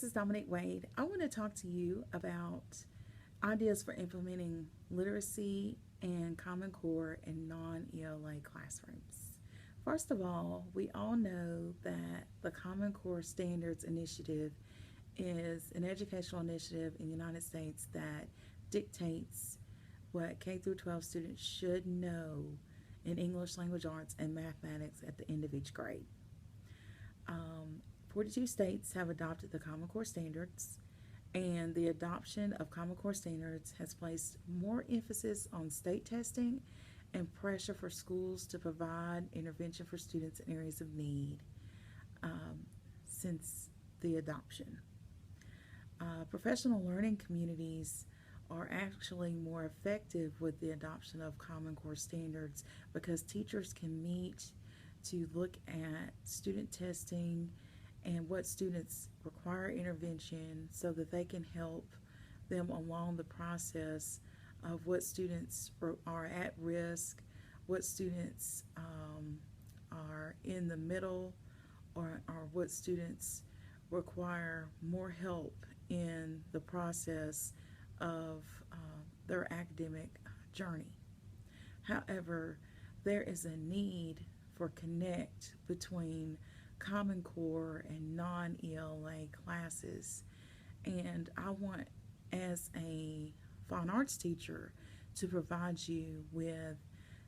This is Dominique Wade. I want to talk to you about ideas for implementing literacy and Common Core in non-ELA classrooms. First of all, we all know that the Common Core Standards Initiative is an educational initiative in the United States that dictates what K through 12 students should know in English language arts and mathematics at the end of each grade. Um, 42 states have adopted the Common Core standards, and the adoption of Common Core standards has placed more emphasis on state testing and pressure for schools to provide intervention for students in areas of need um, since the adoption. Professional learning communities are actually more effective with the adoption of Common Core standards because teachers can meet to look at student testing and what students require intervention so that they can help them along the process of what students are at risk, what students are in the middle, or what students require more help in the process of their academic journey. However, there is a need for connect between Common Core and non-ELA classes. And I want, as a fine arts teacher, to provide you with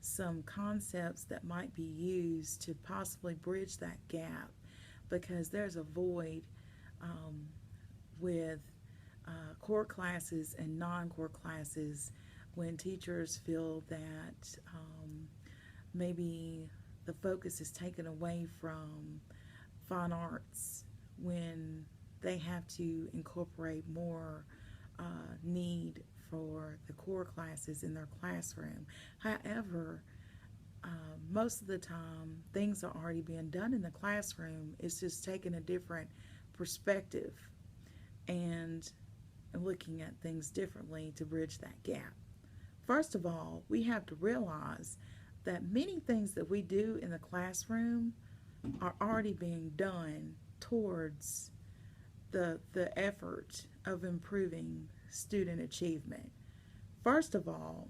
some concepts that might be used to possibly bridge that gap because there's a void um, with core classes and non-core classes when teachers feel that maybe the focus is taken away from fine arts when they have to incorporate more need for the core classes in their classroom. However, most of the time, things are already being done in the classroom. It's just taking a different perspective and looking at things differently to bridge that gap. First of all, we have to realize that many things that we do in the classroom are already being done towards the effort of improving student achievement. First of all,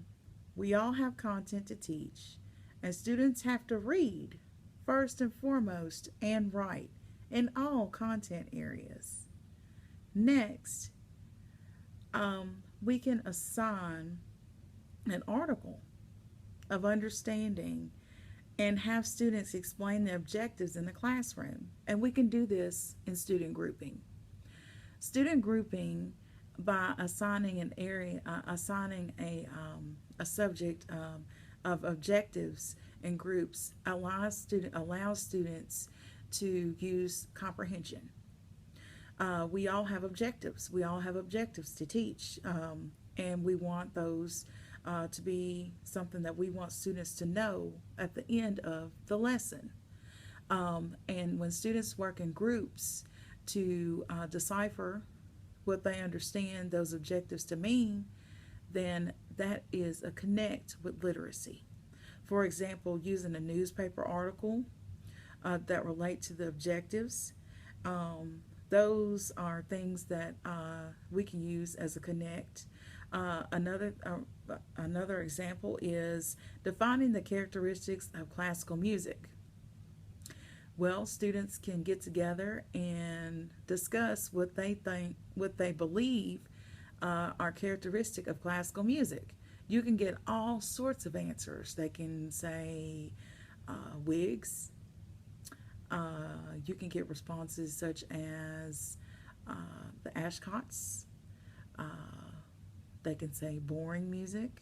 we all have content to teach, and students have to read first and foremost and write in all content areas. Next, we can assign an article of understanding and have students explain the objectives in the classroom. And we can do this in student grouping. Student grouping by assigning an area, assigning a subject of objectives in groups allows students to use comprehension. We all have objectives. We all have objectives to teach, and we want those to be something that we want students to know at the end of the lesson. And when students work in groups to decipher what they understand those objectives to mean, then that is a connect with literacy. For example, using a newspaper article that relate to the objectives. Those are things that we can use as a connect. Another example is defining the characteristics of classical music. Well, students can get together and discuss what they think, what they believe are characteristic of classical music. You can get all sorts of answers. They can say wigs. You can get responses such as the Ashcotts. Uh, they can say boring music.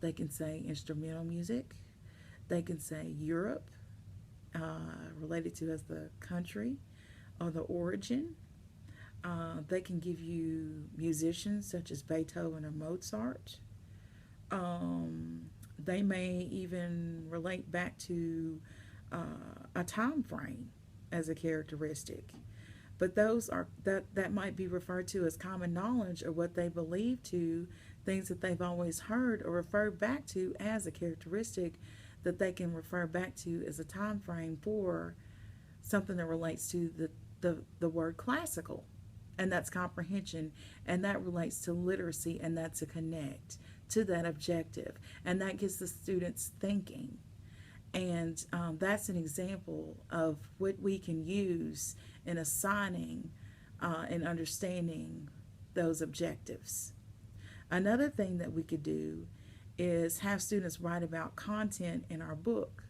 They can say instrumental music. They can say Europe, related to as the country or the origin. They can give you musicians such as Beethoven or Mozart. They may even relate back to a time frame as a characteristic. But those are that might be referred to as common knowledge or what they believe to, things that they've always heard or referred back to as a characteristic that they can refer back to as a time frame for something that relates to the word classical. and that's comprehension, and that relates to literacy, and that's a connect to that objective, and that gets the students thinking. And that's an example of what we can use in assigning and understanding those objectives. Another thing that we could do is have students write about content in our book.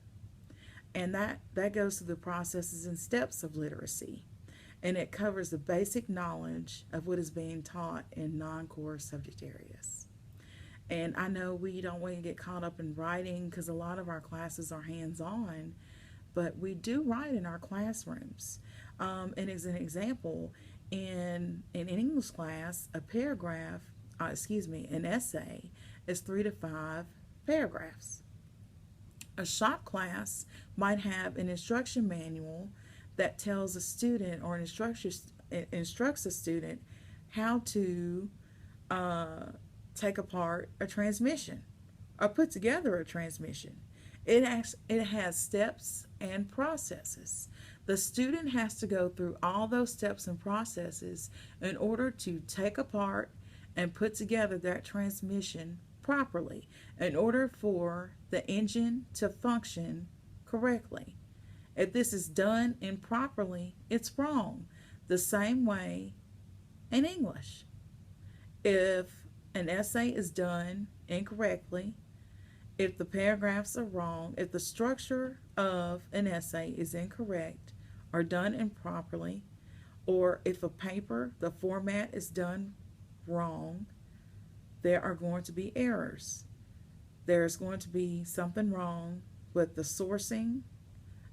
And that goes through the processes and steps of literacy. And it covers the basic knowledge of what is being taught in non-core subject areas. And I know we don't want to get caught up in writing because a lot of our classes are hands-on, but we do write in our classrooms. And as an example, in an English class, a paragraph, an essay is 3 to 5 paragraphs. A shop class might have an instruction manual that tells a student or instructs a student how to take apart a transmission or put together a transmission. It has steps and processes. The student has to go through all those steps and processes in order to take apart and put together that transmission properly, in order for the engine to function correctly. If this is done improperly, it's wrong. The same way in English. If an essay is done incorrectly, if the paragraphs are wrong, if the structure of an essay is incorrect or done improperly, or if a paper, the format is done wrong, there are going to be errors. There's going to be something wrong with the sourcing,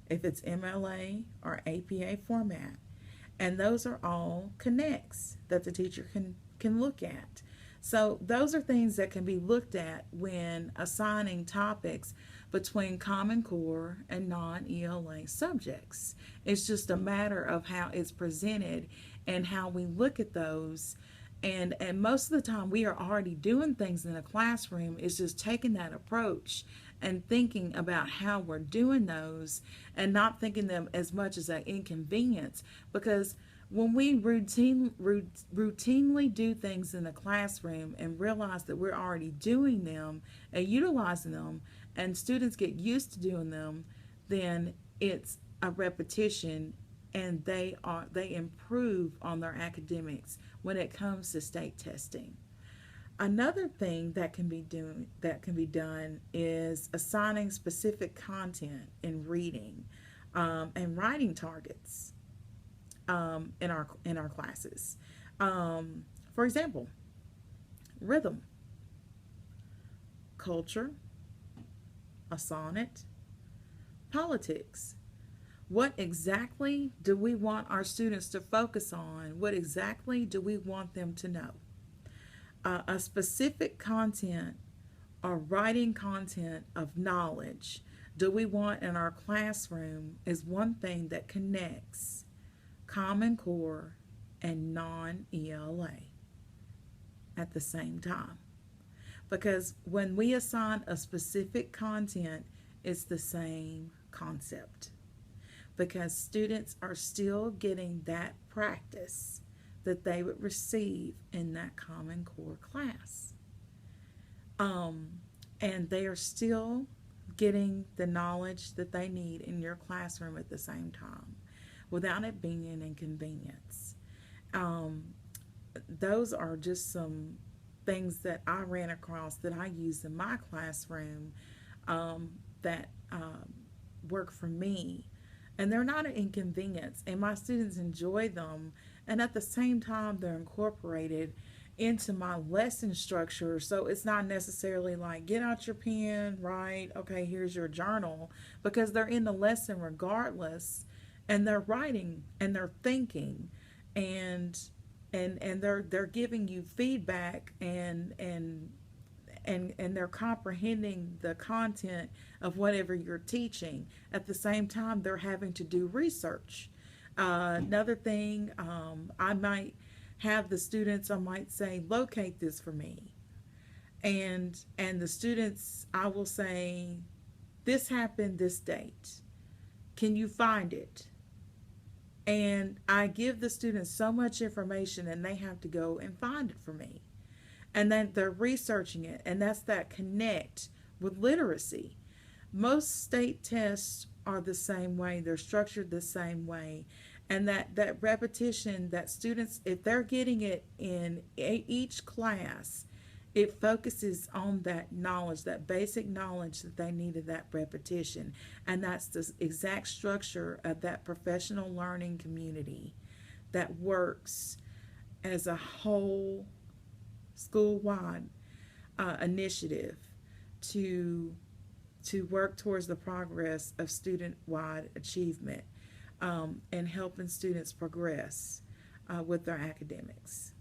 if it's MLA or APA format. And those are all connects that the teacher can look at. So those are things that can be looked at when assigning topics between Common Core and non-ELA subjects. It's just a matter of how it's presented and how we look at those. And most of the time we are already doing things in a classroom. It's just taking that approach and thinking about how we're doing those and not thinking them as much as an inconvenience, because when we routinely do things in the classroom and realize that we're already doing them and utilizing them, and students get used to doing them, then it's a repetition, and they improve on their academics when it comes to state testing. Another thing that can be done is assigning specific content in reading and writing targets in our classes. For example, rhythm, culture, a sonnet, politics. What exactly do we want our students to focus on? What exactly do we want them to know? A specific content or writing content of knowledge do we want in our classroom is one thing that connects Common Core and non-ELA at the same time. Because when we assign a specific content, it's the same concept. Because students are still getting that practice that they would receive in that Common Core class. And they are still getting the knowledge that they need in your classroom at the same time without it being an inconvenience. Those are just some things that I ran across that I use in my classroom that work for me. And they're not an inconvenience, and my students enjoy them, and at the same time they're incorporated into my lesson structure. So it's not necessarily like, get out your pen, write, okay, here's your journal, because they're in the lesson regardless, and they're writing and they're thinking, and they're giving you feedback, and they're comprehending the content of whatever you're teaching. At the same time, they're having to do research. Another thing, I might have the students, I might say, locate this for me. And the students, I will say, this happened this date. Can you find it? And I give the students so much information and they have to go and find it for me. And then they're researching it, and that's that connect with literacy. Most state tests are the same way, they're structured the same way. And that repetition that students, if they're getting it in each class, it focuses on that knowledge, that basic knowledge that they needed, that repetition. And that's the exact structure of that professional learning community that works as a whole school-wide initiative to work towards the progress of student-wide achievement, and helping students progress with their academics.